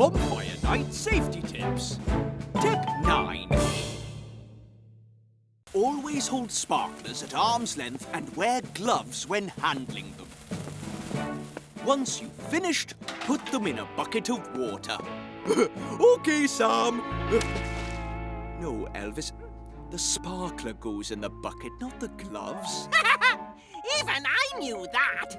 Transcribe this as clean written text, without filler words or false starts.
Bonfire Night Safety Tips. Tip 9. Always hold sparklers at arm's length and wear gloves when handling them. Once you've finished, put them in a bucket of water. OK, Sam. No, Elvis. The sparkler goes in the bucket, not the gloves. Even I knew that.